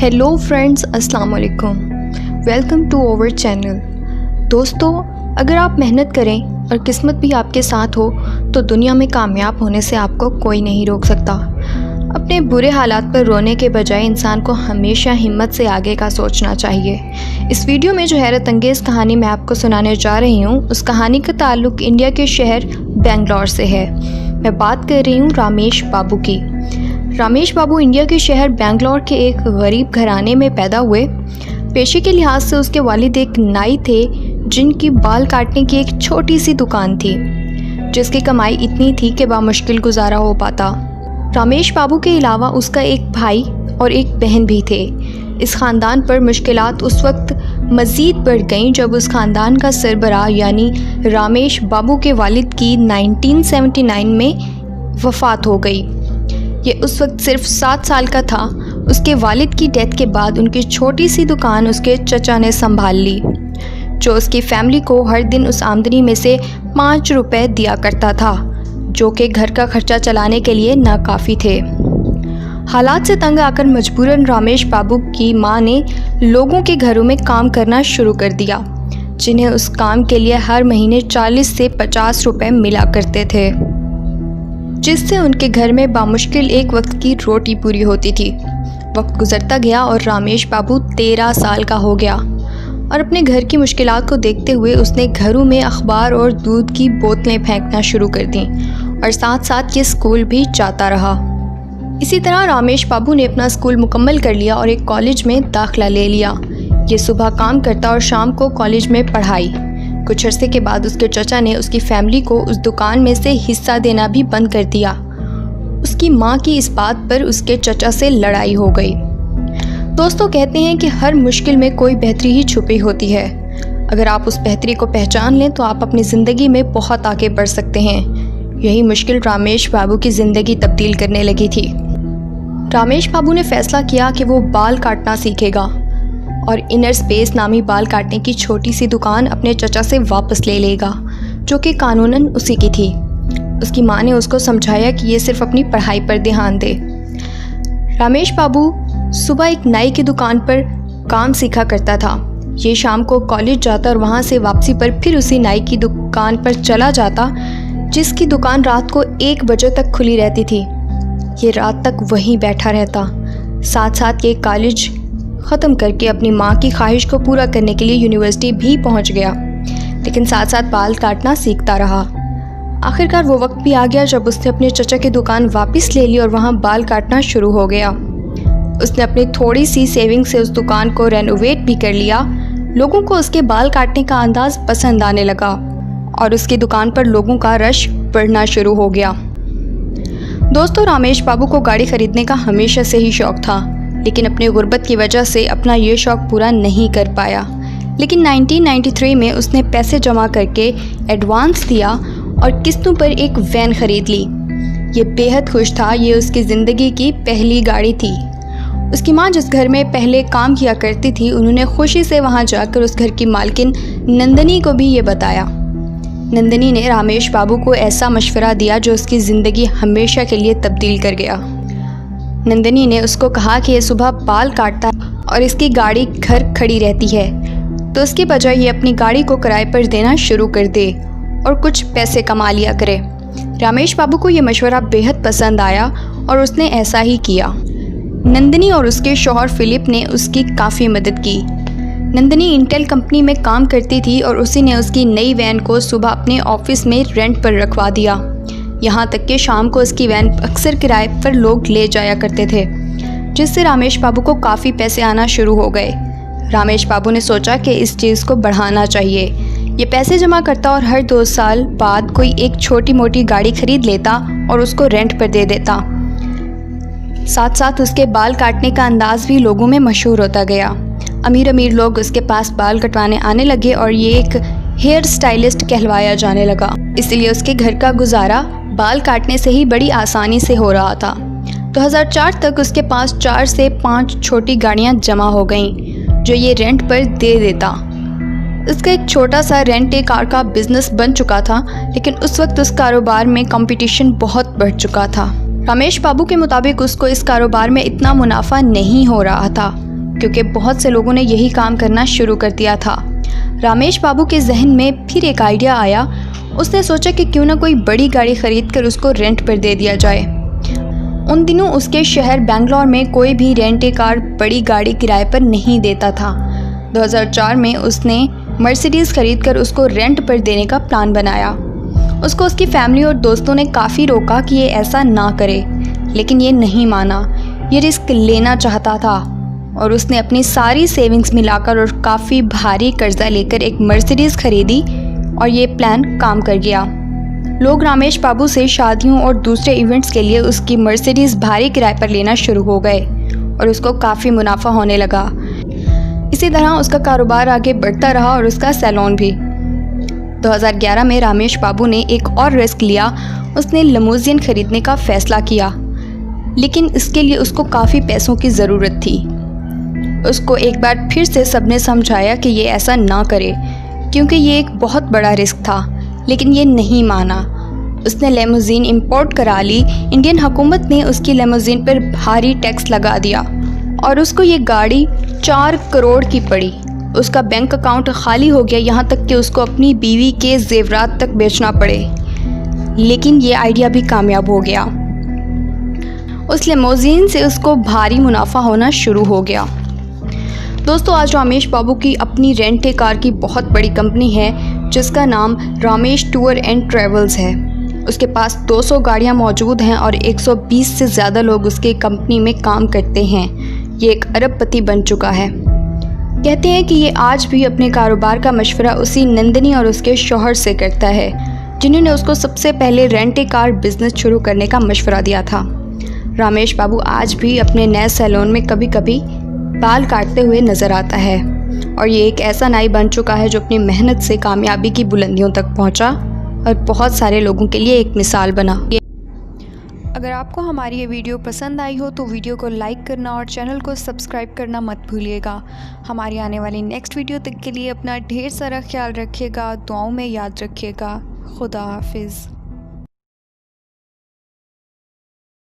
Hello friends, अस्सलाम वालेकुम। Welcome to our channel. दोस्तों, अगर आप मेहनत करें और किस्मत भी आपके साथ हो तो दुनिया में कामयाब होने से आपको कोई नहीं रोक सकता। अपने बुरे हालात पर रोने के बजाय इंसान को हमेशा हिम्मत से आगे का सोचना चाहिए। इस वीडियो में जो हैरत अंगेज़ कहानी मैं आपको सुनाने जा रही हूँ, उस कहानी का ताल्लुक़ इंडिया के शहर बेंगलोर से है। मैं बात कर रही हूँ रामेश बाबू की। रामेश बाबू इंडिया के शहर बेंगलोर के एक गरीब घराने में पैदा हुए। पेशे के लिहाज से उसके वालिद एक नाई थे जिनकी बाल काटने की एक छोटी सी दुकान थी, जिसकी कमाई इतनी थी कि बामुश्किल गुजारा हो पाता। रामेश बाबू के अलावा उसका एक भाई और एक बहन भी थे। इस ख़ानदान पर मुश्किलात उस वक्त मज़ीद बढ़ गईं जब उस ख़ानदान का सरबराह यानी रामेश बाबू के वालिद की 1979 में वफ़ात हो गई। ये उस वक्त सिर्फ 7 साल का था। उसके वालिद की डेथ के बाद उनकी छोटी सी दुकान उसके चचा ने संभाल ली, जो उसकी फैमिली को हर दिन उस आमदनी में से 5 रुपए दिया करता था, जो कि घर का खर्चा चलाने के लिए नाकाफ़ी थे। हालात से तंग आकर मजबूरन रामेश बाबू की मां ने लोगों के घरों में काम करना शुरू कर दिया, जिन्हें उस काम के लिए हर महीने 40 से 50 रुपए मिला करते थे, जिससे उनके घर में बामुश्किल एक वक्त की रोटी पूरी होती थी। वक्त गुजरता गया और रामेश बाबू 13 साल का हो गया और अपने घर की मुश्किलात को देखते हुए उसने घरों में अखबार और दूध की बोतलें फेंकना शुरू कर दी और साथ साथ ये स्कूल भी जाता रहा। इसी तरह रामेश बाबू ने अपना स्कूल मुकम्मल कर लिया और एक कॉलेज में दाखिला ले लिया। ये सुबह काम करता और शाम को कॉलेज में पढ़ाई। कुछ अरसे के बाद उसके चचा ने उसकी फैमिली को उस दुकान में से हिस्सा देना भी बंद कर दिया। उसकी मां की इस बात पर उसके चचा से लड़ाई हो गई। दोस्तों, कहते हैं कि हर मुश्किल में कोई बेहतरी ही छुपी होती है। अगर आप उस बेहतरी को पहचान लें तो आप अपनी ज़िंदगी में बहुत आगे बढ़ सकते हैं। यही मुश्किल रामेश बाबू की ज़िंदगी तब्दील करने लगी थी। रामेश बाबू ने फैसला किया कि वो बाल काटना सीखेगा और इनर स्पेस नामी बाल काटने की छोटी सी दुकान अपने चचा से वापस ले लेगा, जो कि कानूनन उसी की थी। उसकी मां ने उसको समझाया कि ये सिर्फ अपनी पढ़ाई पर ध्यान दे। रामेश बाबू सुबह एक नाई की दुकान पर काम सीखा करता था। ये शाम को कॉलेज जाता और वहाँ से वापसी पर फिर उसी नाई की दुकान पर चला जाता, जिसकी दुकान रात को 1 बजे तक खुली रहती थी। ये रात तक वहीं बैठा रहता। साथ साथ ये कॉलेज ख़त्म करके अपनी माँ की ख्वाहिश को पूरा करने के लिए यूनिवर्सिटी भी पहुँच गया, लेकिन साथ साथ बाल काटना सीखता रहा। आखिरकार वो वक्त भी आ गया जब उसने अपने चचा की दुकान वापस ले ली और वहाँ बाल काटना शुरू हो गया। उसने अपनी थोड़ी सी सेविंग से उस दुकान को रेनोवेट भी कर लिया। लोगों को उसके बाल काटने का अंदाज़ पसंद आने लगा और उसकी दुकान पर लोगों का रश बढ़ना शुरू हो गया। दोस्तों, रामेश बाबू को गाड़ी खरीदने का हमेशा से ही शौक़ था, लेकिन अपनी गुर्बत की वजह से अपना ये शौक़ पूरा नहीं कर पाया। लेकिन 1993 में उसने पैसे जमा करके एडवांस दिया और किस्तों पर एक वैन ख़रीद ली। ये बेहद खुश था। ये उसकी ज़िंदगी की पहली गाड़ी थी। उसकी माँ जिस घर में पहले काम किया करती थी, उन्होंने खुशी से वहाँ जाकर उस घर की मालकिन नंदनी को भी ये बताया। नंदनी ने रामेश बाबू को ऐसा मशवरा दिया जो उसकी ज़िंदगी हमेशा के लिए तब्दील कर गया। नंदनी ने उसको कहा कि ये सुबह बाल काटता है और इसकी गाड़ी घर खड़ी रहती है, तो उसके बजाय ये अपनी गाड़ी को किराए पर देना शुरू कर दे और कुछ पैसे कमा लिया करे। रामेश बाबू को ये मशवरा बेहद पसंद आया और उसने ऐसा ही किया। नंदनी और उसके शौहर फिलिप ने उसकी काफ़ी मदद की। नंदनी इंटेल कंपनी में काम करती थी और उसी ने उसकी नई वैन को सुबह अपने ऑफिस में रेंट पर रखवा दिया। यहाँ तक कि शाम को उसकी वैन अक्सर किराए पर लोग ले जाया करते थे, जिससे रामेश बाबू को काफ़ी पैसे आना शुरू हो गए। रामेश बाबू ने सोचा कि इस चीज़ को बढ़ाना चाहिए। ये पैसे जमा करता और हर 2 साल बाद कोई एक छोटी मोटी गाड़ी खरीद लेता और उसको रेंट पर दे देता। साथ साथ उसके बाल काटने का अंदाज़ भी लोगों में मशहूर होता गया। अमीर अमीर लोग उसके पास बाल कटवाने आने लगे और ये एक हेयर स्टाइलिस्ट कहलवाया जाने लगा। इसलिए उसके घर का गुजारा बाल काटने से ही बड़ी आसानी से हो रहा था। 2004 तक उसके पास 4 से 5 छोटी गाड़ियां जमा हो गईं, जो ये रेंट पर दे देता। उसका एक छोटा सा रेंट ए कार का बिजनेस बन चुका था, लेकिन उस वक्त उस कारोबार में कंपटीशन बहुत बढ़ चुका था। रामेश बाबू के मुताबिक उसको इस कारोबार में इतना मुनाफा नहीं हो रहा था। क्योंकि बहुत से लोगों ने यही काम करना शुरू कर दिया था। रामेश बाबू के जहन में फिर एक आइडिया आया। उसने सोचा कि क्यों ना कोई बड़ी गाड़ी ख़रीद कर उसको रेंट पर दे दिया जाए। उन दिनों उसके शहर बेंगलोर में कोई भी रेंट ए कार बड़ी गाड़ी किराए पर नहीं देता था। 2004 में उसने मर्सिडीज़ खरीद कर उसको रेंट पर देने का प्लान बनाया। उसको उसकी फैमिली और दोस्तों ने काफ़ी रोका कि ये ऐसा ना करे, लेकिन ये नहीं माना। ये रिस्क लेना चाहता था और उसने अपनी सारी सेविंग्स मिलाकर और काफ़ी भारी कर्जा लेकर एक मर्सिडीज़ खरीदी और ये प्लान काम कर गया। लोग रामेश बाबू से शादियों और दूसरे इवेंट्स के लिए उसकी मर्सिडीज़ भारी किराए पर लेना शुरू हो गए और उसको काफ़ी मुनाफा होने लगा। इसी तरह उसका कारोबार आगे बढ़ता रहा और उसका सैलून भी। 2011 में रामेश बाबू ने एक और रिस्क लिया। उसने लिमोजिन खरीदने का फ़ैसला किया, लेकिन इसके लिए उसको काफ़ी पैसों की ज़रूरत थी। उसको एक बार फिर से सबने समझाया कि ये ऐसा ना करे, क्योंकि ये एक बहुत बड़ा रिस्क था, लेकिन ये नहीं माना। उसने लिमोजिन इंपोर्ट करा ली। इंडियन हुकूमत ने उसकी लिमोजिन पर भारी टैक्स लगा दिया और उसको ये गाड़ी 4 करोड़ की पड़ी। उसका बैंक अकाउंट खाली हो गया, यहाँ तक कि उसको अपनी बीवी के जेवरात तक बेचना पड़े। लेकिन ये आइडिया भी कामयाब हो गया। उस लिमोजिन से उसको भारी मुनाफा होना शुरू हो गया। दोस्तों, आज रामेश बाबू की अपनी रेंट ए कार की बहुत बड़ी कंपनी है जिसका नाम रामेश टूर एंड ट्रेवल्स है। उसके पास 200 गाड़ियाँ मौजूद हैं और 120 से ज़्यादा लोग उसके कंपनी में काम करते हैं। ये एक अरबपति बन चुका है। कहते हैं कि ये आज भी अपने कारोबार का मशवरा उसी नंदिनी और उसके शौहर से करता है, जिन्होंने उसको सबसे पहले रेंट ए कार बिजनेस शुरू करने का मशवरा दिया था। रामेश बाबू आज भी अपने नए सैलून में कभी कभी बाल काटते हुए नज़र आता है और ये एक ऐसा नाई बन चुका है जो अपनी मेहनत से कामयाबी की बुलंदियों तक पहुंचा और बहुत सारे लोगों के लिए एक मिसाल बना। अगर आपको हमारी ये वीडियो पसंद आई हो तो वीडियो को लाइक करना और चैनल को सब्सक्राइब करना मत भूलिएगा। हमारी आने वाली नेक्स्ट वीडियो तक के लिए अपना ढेर सारा ख्याल रखिएगा, दुआओं में याद रखिएगा। खुदा हाफिज़।